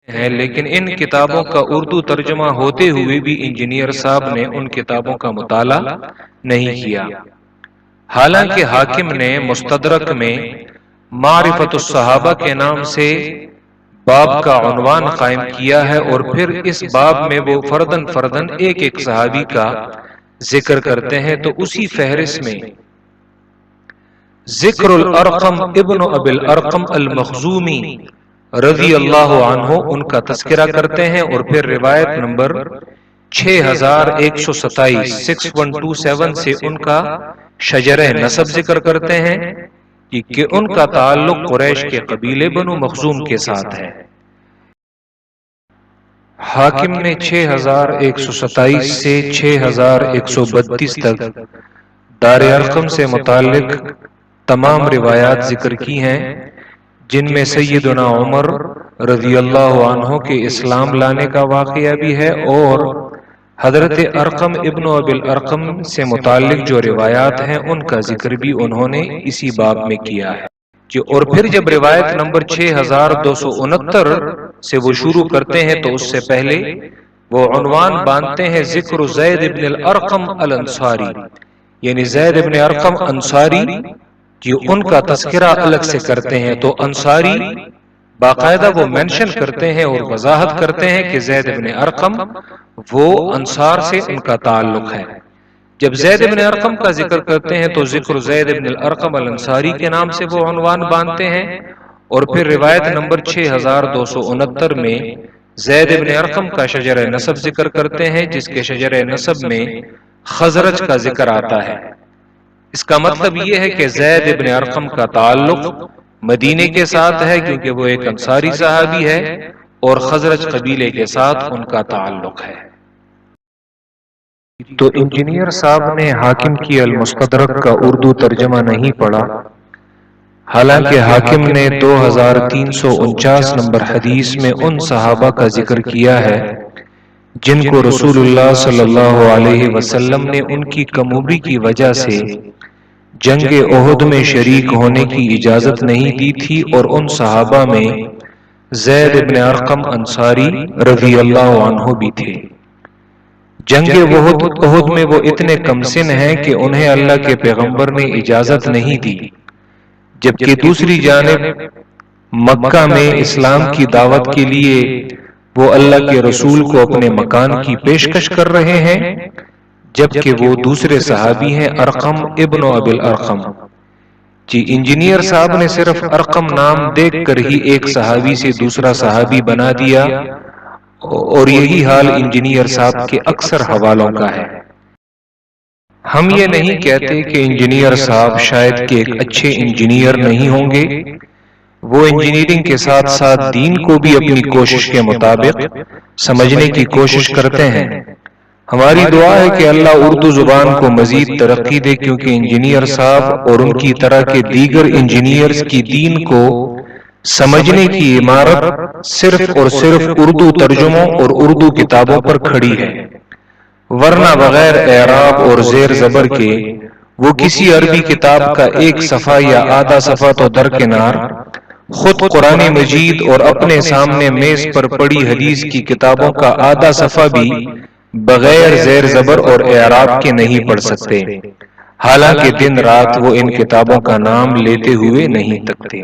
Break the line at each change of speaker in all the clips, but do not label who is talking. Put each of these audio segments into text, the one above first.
ہیں، لیکن ان کتابوں کا اردو ترجمہ ہوتے ہوئے بھی انجینئر صاحب نے ان کتابوں کا مطالعہ نہیں کیا۔ حالانکہ حاکم نے مستدرک میں معرفت الصحابہ کے نام سے باب کا عنوان قائم کیا ہے، اور پھر اس باب میں وہ فردن فردن ایک ایک صحابی کا ذکر کرتے ہیں، تو اسی فہرست میں ذکر الارقم ابن ابی الارقم المخزومی رضی اللہ عنہ ان کا تذکرہ کرتے ہیں، اور پھر روایت نمبر 6127 6127 سے ان کا شجرہ نسب ذکر کرتے ہیں کہ ان کا تعلق قریش کے قبیلے بنو مخزوم کے ساتھ ہے۔ حاکم نے 6127 سے 6132 تک دار ارقم سے متعلق تمام روایات ذکر کی ہیں، جن میں سیدنا عمر رضی اللہ عنہ کے اسلام لانے کا واقعہ بھی ہے، اور حضرت ارقم ابن ابی الارقم سے متعلق جو روایات ہیں ان کا ذکر بھی انہوں نے اسی باب میں کیا ہے۔ اور پھر جب روایت نمبر 6269 سے وہ شروع کرتے ہیں تو اس سے پہلے وہ عنوان باندھتے ہیں ذکر زید ابن الارقم الانصاری، یعنی زید ابن ارقم انصاری، کہ ان کا تذکرہ الگ سے کرتے ہیں۔ تو انصاری باقاعدہ وہ مینشن کرتے ہیں اور وضاحت کرتے ہیں کہ زید ابن ارقم وہ انصار سے ان کا تعلق ہے۔ جب زید ابن ارقم کا ذکر کرتے ہیں تو ذکر زید ابن الارقم الانصاری کے نام سے وہ عنوان باندھتے ہیں، اور پھر روایت نمبر 6269 میں زید ابن ارقم کا شجرہ نسب ذکر کرتے ہیں، جس کے شجرہ نسب میں خزرج کا ذکر آتا ہے۔ اس کا مطلب یہ ہے کہ زید ابن ارقم کا تعلق مدینے کے ساتھ ہے، کیونکہ وہ ایک انصاری صحابی ہے، اور خزرج قبیلے کے ساتھ ان کا تعلق ہے۔ تو انجینئر صاحب نے حاکم کی المستدرک کا اردو ترجمہ نہیں پڑھا، حالانکہ حاکم نے 2349 نمبر حدیث میں ان صحابہ کا ذکر کیا ہے جن کو رسول اللہ صلی اللہ علیہ وسلم نے ان کی کم عمری کی وجہ سے جنگ احد میں شریک ہونے کی اجازت نہیں دی تھی، اور ان صحابہ میں زید ابن ارقم انصاری رضی اللہ عنہ بھی تھے۔ جنگ احد میں وہ اتنے کم سن ہیں کہ انہیں اللہ کے پیغمبر نے اجازت نہیں دی، جبکہ دوسری جانب مکہ میں اسلام کی دعوت کے لیے وہ اللہ کے رسول کو اپنے مکان کی پیشکش کر رہے ہیں، جبکہ وہ دوسرے صحابی ہیں ارقم ابن ابی الارقم۔ جی انجینئر صاحب نے صرف ارقم نام دیکھ کر ہی ایک صحابی سے دوسرا صحابی بنا دیا، اور یہی حال انجینئر صاحب کے اکثر حوالوں کا ہے۔ ہم یہ نہیں کہتے کہ انجینئر صاحب شاید کہ ایک اچھے انجینئر نہیں ہوں گے، وہ انجینئرنگ کے ساتھ ساتھ دین کو بھی اپنی کوشش کے مطابق سمجھنے کی کوشش کرتے ہیں۔ ہماری دعا ہے کہ اللہ اردو زبان کو مزید ترقی دے، کیونکہ انجینئر صاحب اور ان کی طرح کے دیگر انجینئرز کی دین کو سمجھنے کی عمارت صرف اور صرف اردو ترجموں اور اردو کتابوں پر کھڑی ہے، ورنہ بغیر اعراب اور زیر زبر کے وہ کسی عربی کتاب کا ایک صفحہ یا آدھا صفحہ تو درکنار، خود قرآن مجید اور اپنے سامنے میز پر پڑی حدیث کی کتابوں کا آدھا صفحہ بھی بغیر زیر زبر اور اعراب کے نہیں پڑھ سکتے، حالانکہ دن رات وہ ان کتابوں کا نام لیتے ہوئے نہیں تکتے۔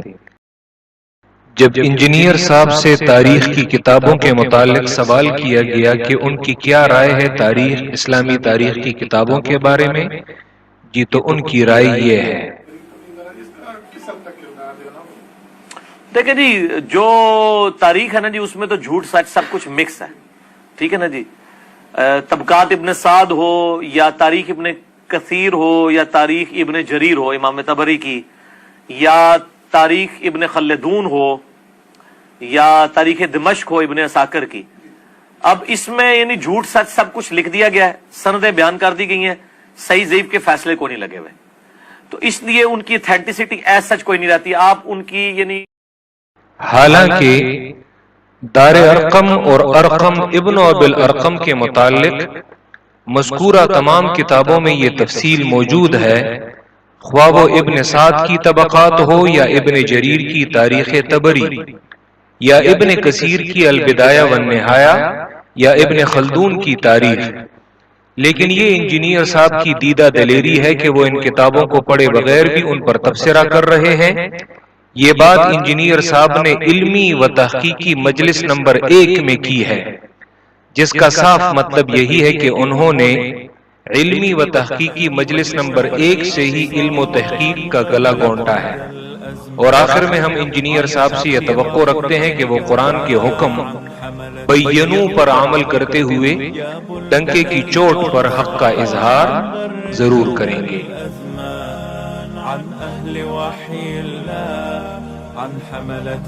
جب انجینئر صاحب سے تاریخ کی کتابوں کے متعلق سوال کیا گیا کہ ان کی کیا رائے ہے تاریخ، اسلامی تاریخ کی کتابوں کے بارے میں، جی تو ان کی رائے یہ ہے۔
دیکھیں جی، جو تاریخ ہے نا جی، اس میں تو جھوٹ سچ سب کچھ مکس ہے، ٹھیک ہے نا جی۔ طبقات ابن سعد ہو، یا تاریخ ابن کثیر ہو، یا تاریخ ابن جریر ہو امام طبری کی، یا تاریخ ابن خلدون ہو، یا تاریخ دمشق ہو ابن عساکر کی، اب اس میں یعنی جھوٹ سچ سب کچھ لکھ دیا گیا ہے، سندیں بیان کر دی گئی ہیں، صحیح ضعیف کے فیصلے کو نہیں لگے ہوئے، تو اس لیے ان کی اتھینٹسٹی ایز سچ کوئی نہیں رہتی۔ آپ ان کی یعنی
حالانکہ دار ارقم اور ارقم ابن ابی الارقم کے متعلق مذکورہ تمام کتابوں میں یہ تفصیل موجود ہے، خواہ وہ ابن سعد کی طبقات ہو یا ابن جریر کی تاریخ طبری، یا ابن کثیر کی البدایہ والنہایہ یا ابن خلدون کی تاریخ، لیکن یہ انجینئر صاحب کی دیدہ دلیری ہے کہ وہ ان کتابوں کو پڑھے بغیر بھی ان پر تبصرہ کر رہے ہیں۔ یہ بات انجینئر صاحب نے علمی و تحقیقی مجلس نمبر 1 میں کی ہے، جس کا صاف مطلب یہی ہے کہ انہوں نے علمی و تحقیقی مجلس نمبر 1 سے ہی علم و تحقیق کا گلا گھونٹا ہے۔ اور آخر میں ہم انجینئر صاحب سے یہ توقع رکھتے ہیں کہ وہ قرآن کے حکم بینوں پر عمل کرتے ہوئے ڈنکے کی چوٹ پر حق کا اظہار ضرور کریں گے۔
عن أهل وحي الله عن حملة